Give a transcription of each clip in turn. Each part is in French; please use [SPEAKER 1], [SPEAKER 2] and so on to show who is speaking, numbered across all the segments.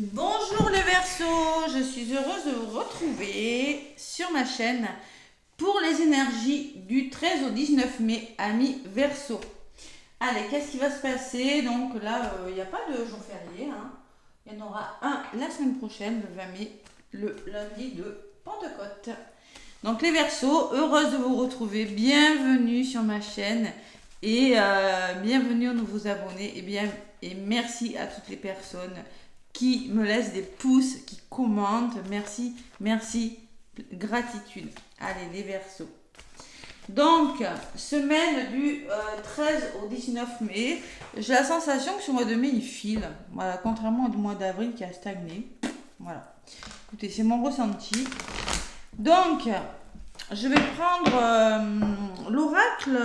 [SPEAKER 1] Bonjour les Verseaux, je suis heureuse de vous retrouver sur ma chaîne pour les énergies du 13 au 19 mai, amis Verseaux. Allez, qu'est-ce qui va se passer? Donc là, il n'y a pas de jour férié, hein. Il y en aura un la semaine prochaine, le 20 mai, le lundi de Pentecôte. Donc les Verseaux, heureuse de vous retrouver, bienvenue sur ma chaîne et bienvenue aux nouveaux abonnés et merci à toutes les personnes qui me laissent des pouces, qui commentent. Merci, merci, gratitude. Allez, les Verseaux. Donc, semaine du 13 au 19 mai, j'ai la sensation que ce mois de mai, il file. Voilà, contrairement au mois d'avril qui a stagné. Voilà. Écoutez, c'est mon ressenti. Donc, je vais prendre l'oracle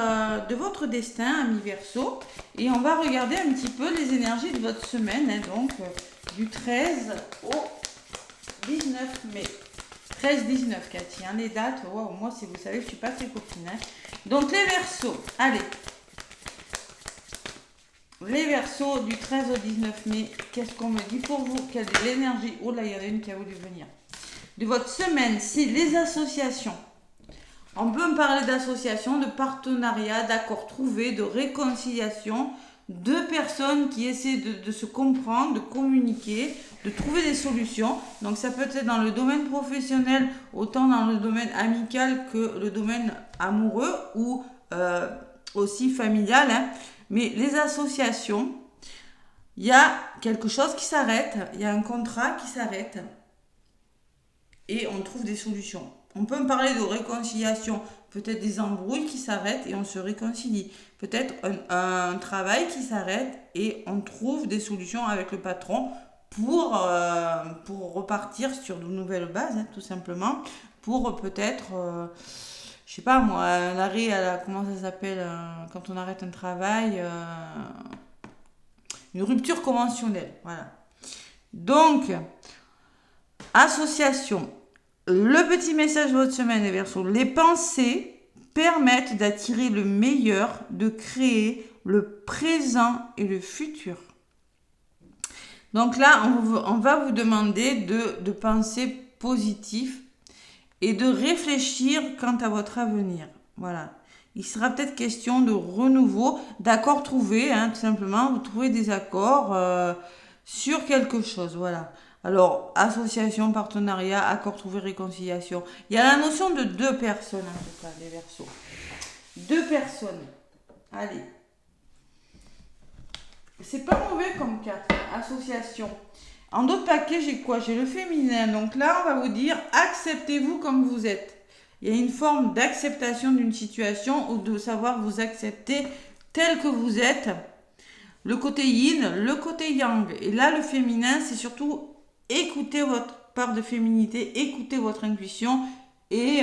[SPEAKER 1] de votre destin, amis Verseaux, et on va regarder un petit peu les énergies de votre semaine, hein, donc du 13 au 19 mai. 13-19, Cathy, hein, les dates, wow, moi, si vous savez, je suis pas très copine. Hein. Donc, les Verseaux, allez. Les Verseaux, du 13 au 19 mai, qu'est-ce qu'on me dit pour vous? Quelle est l'énergie? Oh là, il y en a une qui a voulu venir. De votre semaine, c'est les associations. On peut me parler d'associations, de partenariats, d'accords trouvés, de réconciliation, de personnes qui essaient de se comprendre, de communiquer, de trouver des solutions. Donc ça peut être dans le domaine professionnel, autant dans le domaine amical que le domaine amoureux ou aussi familial. Hein. Mais les associations, il y a quelque chose qui s'arrête, il y a un contrat qui s'arrête et on trouve des solutions. On peut me parler de réconciliation, peut-être des embrouilles qui s'arrêtent et on se réconcilie. Peut-être un travail qui s'arrête et on trouve des solutions avec le patron pour repartir sur de nouvelles bases, hein, tout simplement. Pour peut-être, je sais pas moi, un arrêt à la, comment ça s'appelle, quand on arrête un travail, une rupture conventionnelle. Voilà. Donc, association. Le petit message de votre semaine, les Verseaux. Les pensées permettent d'attirer le meilleur, de créer le présent et le futur. Donc là, on va vous demander de penser positif et de réfléchir quant à votre avenir. Voilà. Il sera peut-être question de renouveau, d'accords trouvés, hein, tout simplement. Vous trouvez des accords sur quelque chose. Voilà. Alors, association, partenariat, accord trouvé, réconciliation. Il y a la notion de deux personnes, en tout cas, les Verseaux. Deux personnes. Allez. C'est pas mauvais comme carte. Association. En d'autres paquets, j'ai quoi? J'ai le féminin. Donc là, on va vous dire, acceptez-vous comme vous êtes. Il y a une forme d'acceptation d'une situation ou de savoir vous accepter tel que vous êtes. Le côté yin, le côté yang. Et là, le féminin, c'est surtout écoutez votre part de féminité, écoutez votre intuition et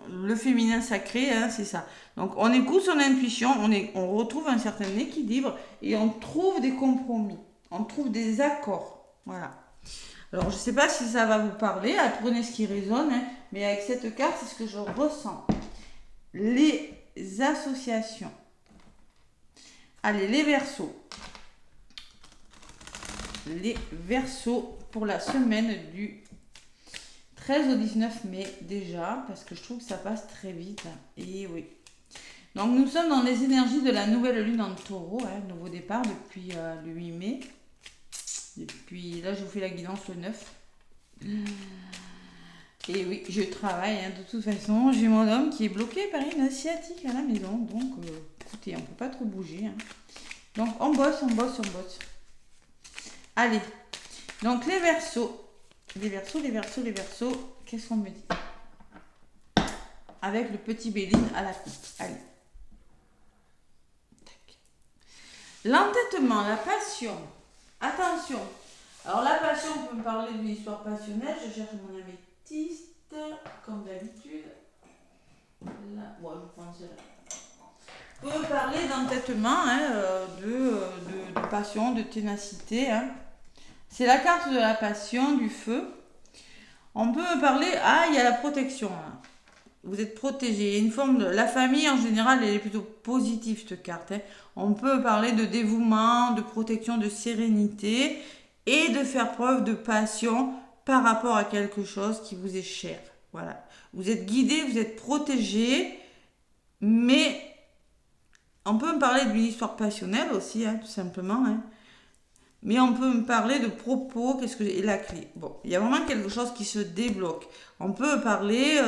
[SPEAKER 1] le féminin sacré, hein, c'est ça. Donc on écoute son intuition, on retrouve un certain équilibre et on trouve des compromis, on trouve des accords. Voilà. Alors je ne sais pas si ça va vous parler, apprenez ce qui résonne, hein, mais avec cette carte, c'est ce que je ressens. Les associations. Allez, les Verseaux. Les Verseaux pour la semaine du 13 au 19 mai déjà, parce que je trouve que ça passe très vite. Et oui. Donc nous sommes dans les énergies de la nouvelle lune en taureau, hein, nouveau départ depuis le 8 mai. Depuis là, je vous fais la guidance le 9. Et oui, je travaille, hein, de toute façon. J'ai mon homme qui est bloqué par une sciatique à la maison. Donc, écoutez, on ne peut pas trop bouger. Hein. Donc, on bosse. Allez, donc les Verseaux, qu'est-ce qu'on me dit? Avec le petit Béline à la coupe. Allez. Tac. L'entêtement, la passion. Attention. Alors la passion, on peut me parler d'une histoire passionnelle. Je cherche mon améthyste, comme d'habitude. Là, bon, je pense là. On peut parler d'entêtement, hein, de passion, de ténacité. Hein. C'est la carte de la passion, du feu. On peut me parler, il y a la protection. Hein. Vous êtes protégé. Il y a une forme de... La famille, en général, elle est plutôt positive, cette carte. Hein. On peut parler de dévouement, de protection, de sérénité et de faire preuve de passion par rapport à quelque chose qui vous est cher. Voilà. Vous êtes guidé, vous êtes protégé, mais on peut me parler d'une histoire passionnelle aussi, hein, tout simplement. Hein. Mais on peut me parler de propos, qu'est-ce que j'ai... Et la clé. Bon, il y a vraiment quelque chose qui se débloque. On peut parler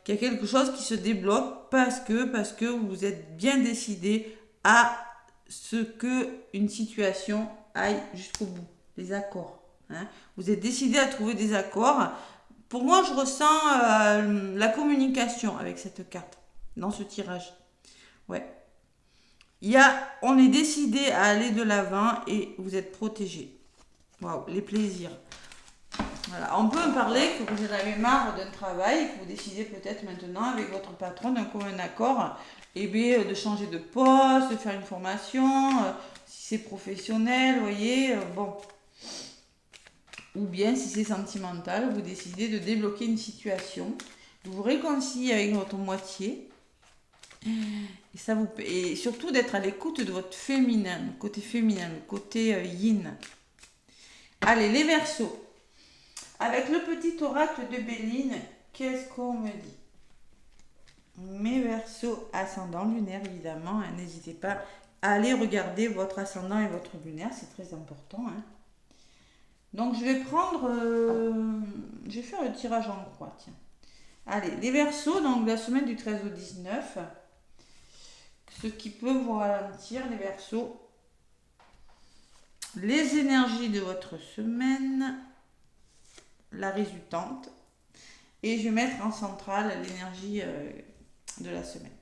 [SPEAKER 1] qu'il y a quelque chose qui se débloque parce que vous êtes bien décidé à ce que une situation aille jusqu'au bout. Les accords. Hein. Vous êtes décidé à trouver des accords. Pour moi, je ressens la communication avec cette carte, dans ce tirage. Ouais. On est décidé à aller de l'avant et vous êtes protégé. Waouh, les plaisirs. Voilà. On peut me parler que vous en avez marre d'un travail, que vous décidez peut-être maintenant avec votre patron d'un commun accord, et bien, de changer de poste, de faire une formation, si c'est professionnel, vous voyez, bon. Ou bien si c'est sentimental, vous décidez de débloquer une situation, de vous réconcilier avec votre moitié. Et surtout d'être à l'écoute de votre féminin, le côté yin. Allez, les Verseaux. Avec le petit oracle de Béline, qu'est-ce qu'on me dit? Mes Verseaux, ascendant lunaire évidemment, hein, n'hésitez pas à aller regarder votre ascendant et votre lunaire, c'est très important. Hein. Donc je vais je vais faire le tirage en croix, tiens. Allez, les Verseaux, donc la semaine du 13 au 19. Ce qui peut vous ralentir, les Verseaux. Les énergies de votre semaine, la résultante. Et je vais mettre en centrale l'énergie de la semaine.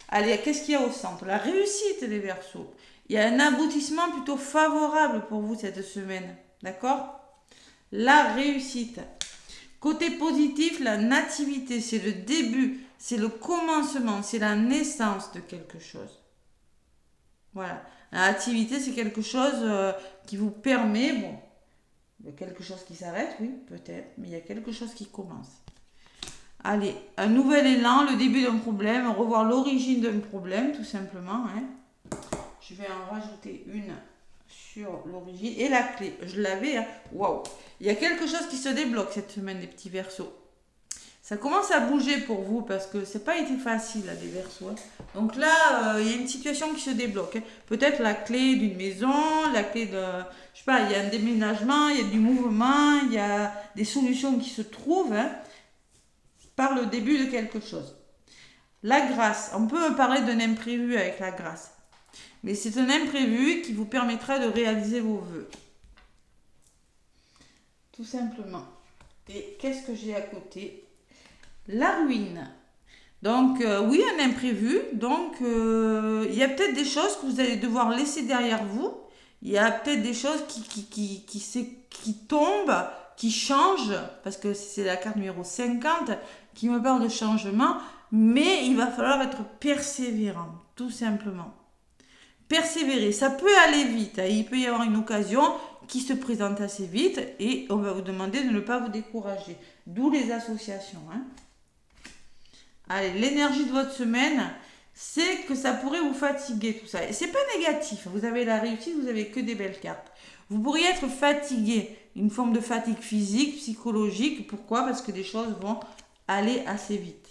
[SPEAKER 1] Allez, qu'est-ce qu'il y a au centre? La réussite, les Verseaux. Il y a un aboutissement plutôt favorable pour vous cette semaine. D'accord? La réussite. Côté positif, la nativité, c'est le début, c'est le commencement, c'est la naissance de quelque chose. Voilà. La nativité, c'est quelque chose qui vous permet, bon, il y a quelque chose qui s'arrête, oui, peut-être, mais il y a quelque chose qui commence. Allez, un nouvel élan, le début d'un problème, revoir l'origine d'un problème, tout simplement. Hein. Je vais en rajouter une sur l'origine. Et la clé, je l'avais, hein. Waouh. Il y a quelque chose qui se débloque cette semaine, les petits Verseaux. Ça commence à bouger pour vous parce que c'est pas été facile, là, des Verseaux. Hein. Donc là, il y a une situation qui se débloque. Hein. Peut-être la clé d'une maison, la clé de... Je sais pas, il y a un déménagement, il y a du mouvement, il y a des solutions qui se trouvent hein, par le début de quelque chose. La grâce, on peut parler d'un imprévu avec la grâce. Mais c'est un imprévu qui vous permettra de réaliser vos vœux. Tout simplement. Et qu'est-ce que j'ai à côté? La ruine. Donc, oui, un imprévu. Donc, il y a peut-être des choses que vous allez devoir laisser derrière vous. Il y a peut-être des choses qui tombent, qui changent, parce que c'est la carte numéro 50 qui me parle de changement. Mais il va falloir être persévérant, tout simplement. Persévérer, ça peut aller vite. Hein. Il peut y avoir une occasion qui se présente assez vite et on va vous demander de ne pas vous décourager. D'où les associations. Hein. Allez, l'énergie de votre semaine, c'est que ça pourrait vous fatiguer tout ça. Et c'est pas négatif. Vous avez la réussite, vous avez que des belles cartes. Vous pourriez être fatigué, une forme de fatigue physique, psychologique. Pourquoi? Parce que les choses vont aller assez vite.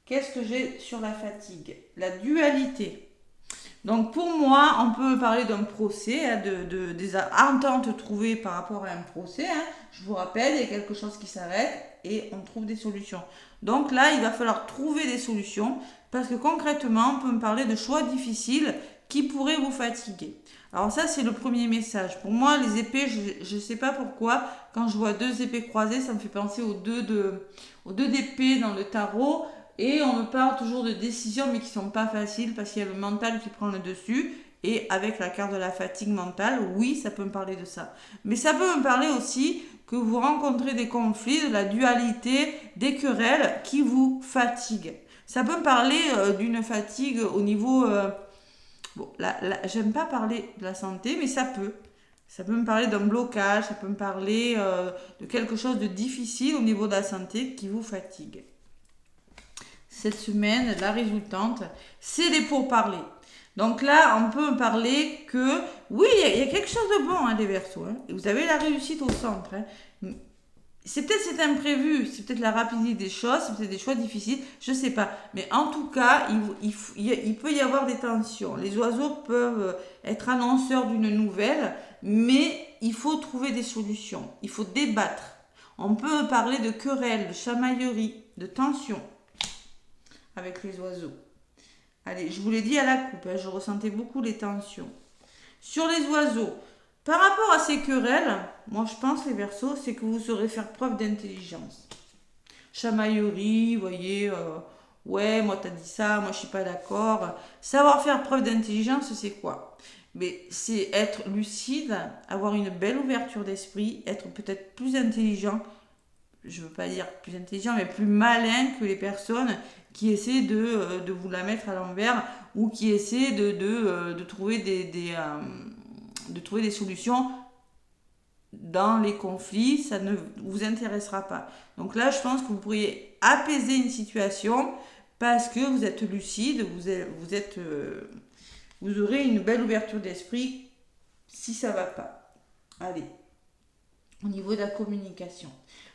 [SPEAKER 1] Qu'est-ce que j'ai sur la fatigue? La dualité. Donc pour moi, on peut parler d'un procès, hein, des ententes trouvées par rapport à un procès. Hein. Je vous rappelle, il y a quelque chose qui s'arrête et on trouve des solutions. Donc là, il va falloir trouver des solutions parce que concrètement, on peut me parler de choix difficiles qui pourraient vous fatiguer. Alors ça, c'est le premier message. Pour moi, les épées, je ne sais pas pourquoi, quand je vois deux épées croisées, ça me fait penser aux deux d'épées dans le tarot. Et on me parle toujours de décisions, mais qui ne sont pas faciles parce qu'il y a le mental qui prend le dessus. Et avec la carte de la fatigue mentale, oui, ça peut me parler de ça. Mais ça peut me parler aussi que vous rencontrez des conflits, de la dualité, des querelles qui vous fatiguent. Ça peut me parler d'une fatigue au niveau... bon, là, j'aime pas parler de la santé, mais ça peut. Ça peut me parler d'un blocage, ça peut me parler de quelque chose de difficile au niveau de la santé qui vous fatigue. cette semaine, la résultante, c'est les pourparlers. Donc là, on peut parler que, oui, il y a quelque chose de bon, hein, les Verseaux. Hein, et vous avez la réussite au centre. Hein. C'est peut-être cet imprévu, c'est peut-être la rapidité des choses, c'est peut-être des choix difficiles, je ne sais pas. Mais en tout cas, il peut y avoir des tensions. Les oiseaux peuvent être annonceurs d'une nouvelle, mais il faut trouver des solutions. Il faut débattre. On peut parler de querelles, de chamailleries, de tensions avec les oiseaux. Allez, je vous l'ai dit à la coupe, hein, je ressentais beaucoup les tensions. Sur les oiseaux, par rapport à ces querelles, moi je pense les Verseaux, c'est que vous saurez faire preuve d'intelligence. Chamaillerie, vous voyez, ouais, moi t'as dit ça, moi je suis pas d'accord. Savoir faire preuve d'intelligence, c'est quoi? Mais c'est être lucide, avoir une belle ouverture d'esprit, être peut-être plus intelligent, je veux pas dire plus intelligent, mais plus malin que les personnes qui essaient de vous la mettre à l'envers ou qui essaient de trouver de trouver des solutions dans les conflits, ça ne vous intéressera pas. Donc là, je pense que vous pourriez apaiser une situation parce que vous êtes lucide, vous aurez une belle ouverture d'esprit si ça ne va pas. Allez, au niveau de la communication.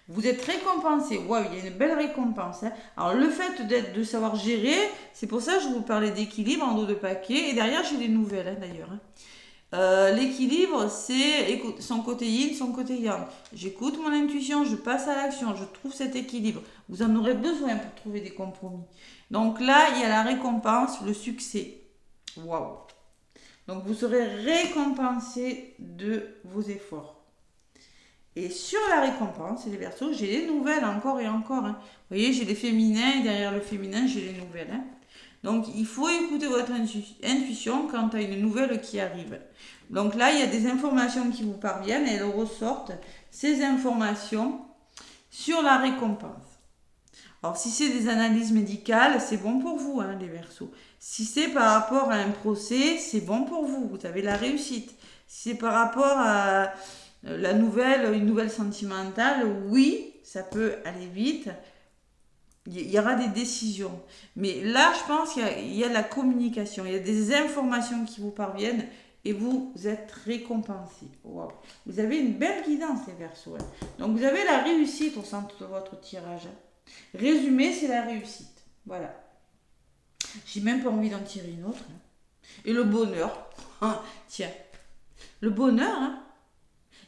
[SPEAKER 1] Vous êtes récompensé. Waouh, il y a une belle récompense. Hein. Alors, le fait de savoir gérer, c'est pour ça que je vous parlais d'équilibre en dos de paquet. Et derrière, j'ai des nouvelles, hein, d'ailleurs. Hein. L'équilibre, c'est son côté yin, son côté yang. J'écoute mon intuition, je passe à l'action, je trouve cet équilibre. Vous en aurez besoin pour trouver des compromis. Donc là, il y a la récompense, le succès. Waouh. Donc, vous serez récompensé de vos efforts. Et sur la récompense, les Verseaux, j'ai les nouvelles encore et encore. Hein. Vous voyez, j'ai les féminins et derrière le féminin, j'ai les nouvelles. Hein. Donc, il faut écouter votre intuition quand il y a une nouvelle qui arrive. Donc là, il y a des informations qui vous parviennent et elles ressortent, ces informations, sur la récompense. Alors, si c'est des analyses médicales, c'est bon pour vous, hein, les Verseaux. Si c'est par rapport à un procès, c'est bon pour vous. Vous avez la réussite. Si c'est par rapport à une nouvelle sentimentale, oui, ça peut aller vite. Il y aura des décisions. Mais là, je pense qu'il y a la communication. Il y a des informations qui vous parviennent et vous êtes récompensé. Wow. Vous avez une belle guidance, les Verseaux. Hein. Donc, vous avez la réussite au centre de votre tirage. Hein. Résumé, c'est la réussite. Voilà. J'ai même pas envie d'en tirer une autre. Hein. Et le bonheur. Tiens. Le bonheur, hein.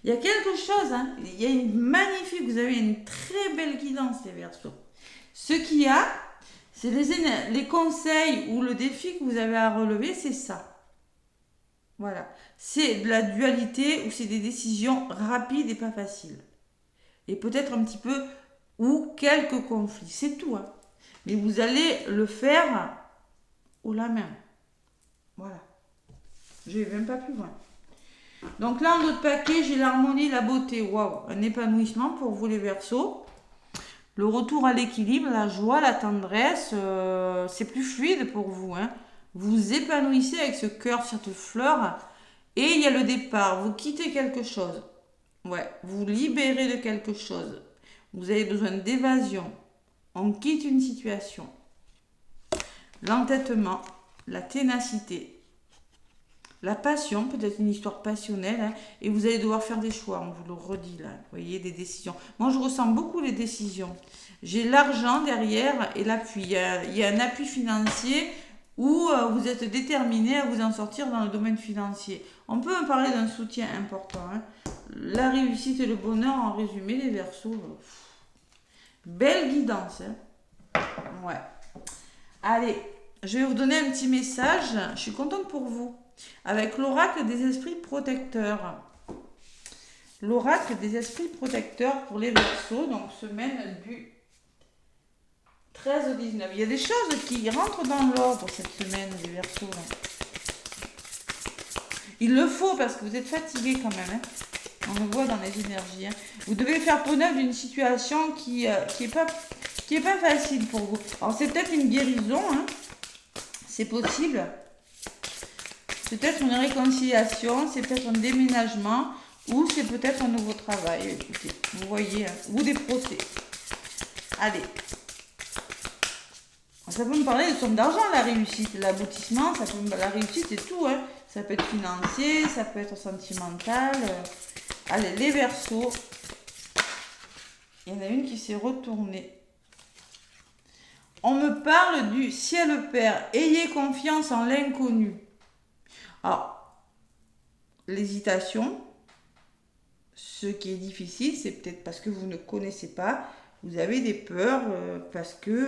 [SPEAKER 1] Il y a quelque chose, hein. Il y a une magnifique, vous avez une très belle guidance, les Verseaux. Ce qu'il y a, c'est les conseils ou le défi que vous avez à relever, c'est ça. Voilà. C'est de la dualité ou c'est des décisions rapides et pas faciles. Et peut-être un petit peu ou quelques conflits. C'est tout. Hein. Mais vous allez le faire haut la main. Voilà. Je ne vais même pas plus loin. Donc là, en autre paquet, j'ai l'harmonie, la beauté. Waouh, un épanouissement pour vous les Verseaux. Le retour à l'équilibre, la joie, la tendresse, c'est plus fluide pour vous. Hein. Vous épanouissez avec ce cœur, cette fleur. Et il y a le départ. Vous quittez quelque chose. Ouais, vous libérez de quelque chose. Vous avez besoin d'évasion. On quitte une situation. L'entêtement, la ténacité. La passion, peut-être une histoire passionnelle, hein, et vous allez devoir faire des choix, on vous le redit là, vous voyez, des décisions. Moi, je ressens beaucoup les décisions. J'ai l'argent derrière et l'appui. Il y a un appui financier où vous êtes déterminé à vous en sortir dans le domaine financier. On peut me parler d'un soutien important. Hein. La réussite et le bonheur, en résumé, les Verseaux. Belle guidance. Hein. Ouais. Allez, je vais vous donner un petit message. Je suis contente pour vous. Avec l'oracle des esprits protecteurs. L'oracle des esprits protecteurs pour les Verseaux, donc semaine du 13 au 19. Il y a des choses qui rentrent dans l'ordre cette semaine, les Verseaux. Il le faut parce que vous êtes fatigués quand même. Hein. On le voit dans les énergies. Hein. Vous devez faire preuve d'une situation qui est pas facile pour vous. Alors c'est peut-être une guérison. Hein. C'est possible. C'est peut-être une réconciliation, c'est peut-être un déménagement ou c'est peut-être un nouveau travail. Écoutez, vous voyez, hein, ou des procès. Allez. Ça peut me parler de somme d'argent, la réussite, l'aboutissement, la réussite c'est tout, hein. Ça peut être financier, ça peut être sentimental. Allez, les Verseaux. Il y en a une qui s'est retournée. On me parle du ciel père. Ayez confiance en l'inconnu. Alors, l'hésitation, ce qui est difficile, c'est peut-être parce que vous ne connaissez pas, vous avez des peurs, parce que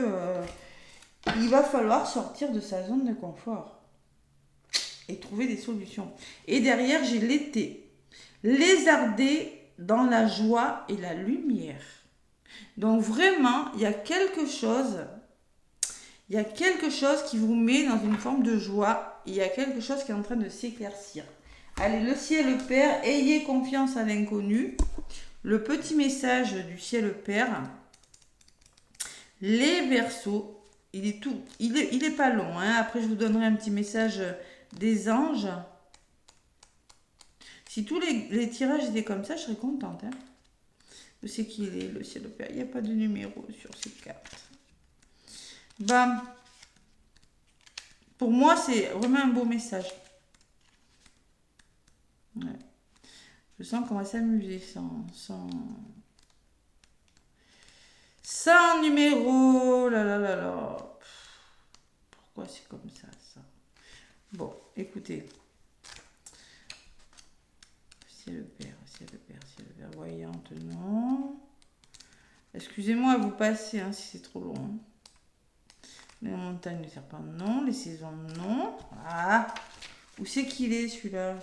[SPEAKER 1] il va falloir sortir de sa zone de confort et trouver des solutions. Et derrière, j'ai l'été. Lézarder dans la joie et la lumière. Donc vraiment, il y a quelque chose qui vous met dans une forme de joie. Il y a quelque chose qui est en train de s'éclaircir. Allez, le ciel père, ayez confiance à l'inconnu. Le petit message du ciel père. Les Verseaux, il est pas long, hein. Après, je vous donnerai un petit message des anges. Si tous les tirages étaient comme ça, je serais contente, hein. Où c'est qu'il est, le ciel père? Il n'y a pas de numéro sur ces cartes. Bam. Pour moi, c'est vraiment un beau message. Ouais. Je sens qu'on va s'amuser sans numéro. Là là là là. Pourquoi c'est comme ça? Bon, écoutez. Ciel père, ciel père, ciel père. Voyante, non. Excusez-moi à vous passer, hein, si c'est trop long. Les montagnes de serpent, non. Les saisons, non. Ah, où c'est qu'il est, celui-là?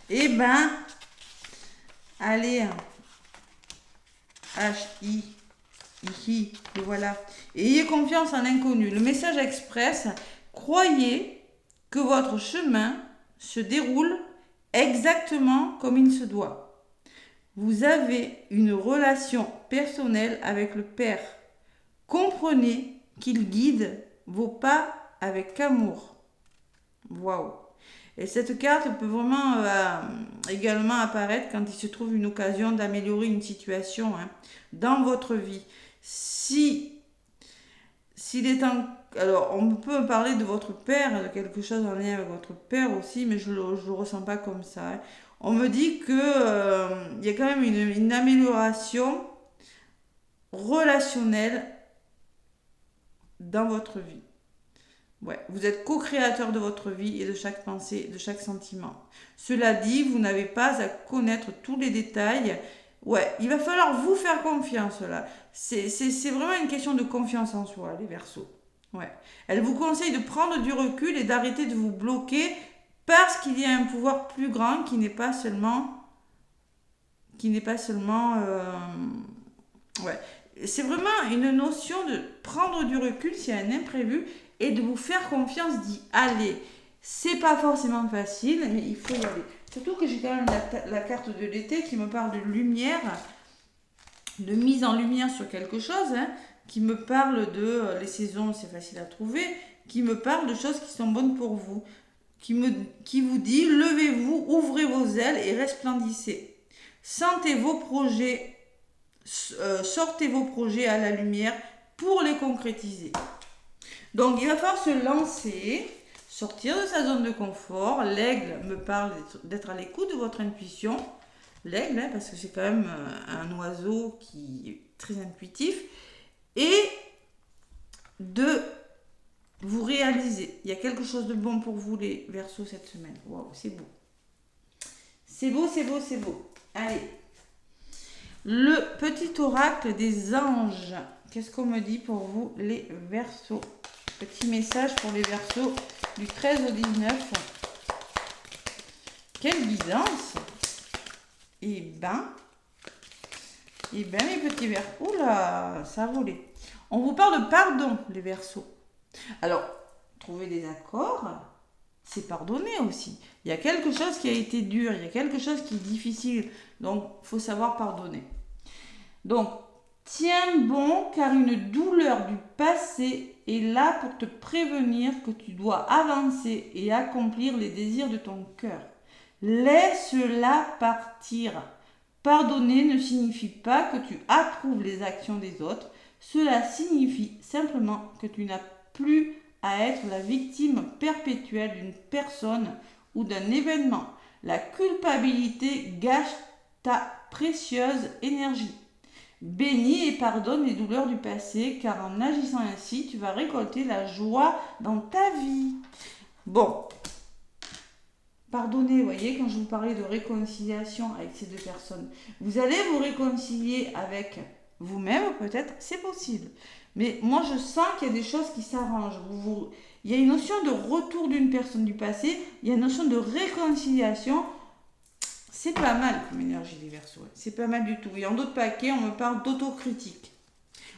[SPEAKER 1] Eh ben, allez, H-I, le voilà. Ayez confiance en l'inconnu. Le message express, croyez que votre chemin se déroule exactement comme il se doit. Vous avez une relation personnelle avec le Père. Comprenez qu'il guide vos pas avec amour. Waouh! Et cette carte peut vraiment également apparaître quand il se trouve une occasion d'améliorer une situation, hein, dans votre vie. S'il est en... Alors, on peut parler de votre père, de quelque chose en lien avec votre père aussi, mais je ne le ressens pas comme ça, hein. On me dit qu'il y a quand même une amélioration relationnelle dans votre vie. Ouais, vous êtes co-créateur de votre vie et de chaque pensée, de chaque sentiment. Cela dit, vous n'avez pas à connaître tous les détails. Ouais, il va falloir vous faire confiance là. C'est vraiment une question de confiance en soi, les Verseaux. Ouais. Elle vous conseille de prendre du recul et d'arrêter de vous bloquer parce qu'il y a un pouvoir plus grand qui n'est pas seulement... Ouais. C'est vraiment une notion de prendre du recul s'il y a un imprévu et de vous faire confiance, d'y aller. C'est pas forcément facile, mais il faut y aller. Surtout que j'ai quand même la carte de l'été qui me parle de lumière, de mise en lumière sur quelque chose, hein, qui me parle de les saisons, c'est facile à trouver, qui me parle de choses qui sont bonnes pour vous, qui vous dit levez-vous, ouvrez vos ailes et resplendissez. Sentez vos projets, sortez vos projets à la lumière pour les concrétiser. Donc, il va falloir se lancer, sortir de sa zone de confort. L'aigle me parle d'être à l'écoute de votre intuition. L'aigle, hein, parce que c'est quand même un oiseau qui est très intuitif. Et de vous réaliser. Il y a quelque chose de bon pour vous, les Verseaux, cette semaine. Waouh, c'est beau. C'est beau, c'est beau, c'est beau. Allez. Le petit oracle des anges. Qu'est-ce qu'on me dit pour vous, les Verseaux? Petit message pour les Verseaux du 13 au 19. Quelle guidance! Eh ben, mes petits Verseaux. Oula, ça a volé. On vous parle de pardon, les Verseaux. Alors, trouver des accords, c'est pardonner aussi. Il y a quelque chose qui a été dur, il y a quelque chose qui est difficile. Donc, il faut savoir pardonner. Donc, tiens bon, car une douleur du passé est là pour te prévenir que tu dois avancer et accomplir les désirs de ton cœur. Laisse-la partir. Pardonner ne signifie pas que tu approuves les actions des autres. Cela signifie simplement que tu n'as plus à être la victime perpétuelle d'une personne ou d'un événement. La culpabilité gâche ta précieuse énergie. Bénis et pardonne les douleurs du passé, car en agissant ainsi, tu vas récolter la joie dans ta vie. Bon, pardonnez, vous voyez, quand je vous parlais de réconciliation avec ces deux personnes, vous allez vous réconcilier avec vous-même, peut-être, c'est possible. Mais moi, je sens qu'il y a des choses qui s'arrangent. Il y a une notion de retour d'une personne du passé, il y a une notion de réconciliation. C'est pas mal comme énergie des Verseaux, c'est pas mal du tout. Et en d'autres paquets, on me parle d'autocritique.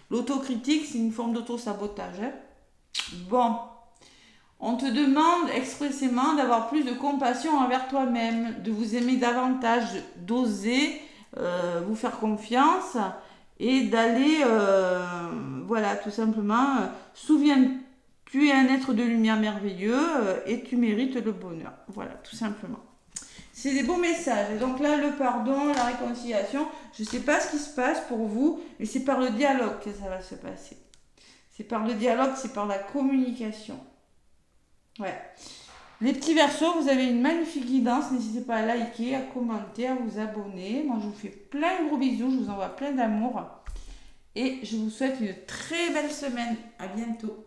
[SPEAKER 1] L'autocritique, c'est une forme d'auto-sabotage. Bon, on te demande expressément d'avoir plus de compassion envers toi-même, de vous aimer davantage, d'oser vous faire confiance et d'aller, voilà, tout simplement, souviens-tu es un être de lumière merveilleux et tu mérites le bonheur. Voilà, tout simplement. C'est des beaux messages. Et donc là, le pardon, la réconciliation, je ne sais pas ce qui se passe pour vous, mais c'est par le dialogue que ça va se passer. C'est par le dialogue, c'est par la communication. Ouais. Les petits Verseaux, vous avez une magnifique guidance. N'hésitez pas à liker, à commenter, à vous abonner. Moi, je vous fais plein de gros bisous. Je vous envoie plein d'amour. Et je vous souhaite une très belle semaine. À bientôt.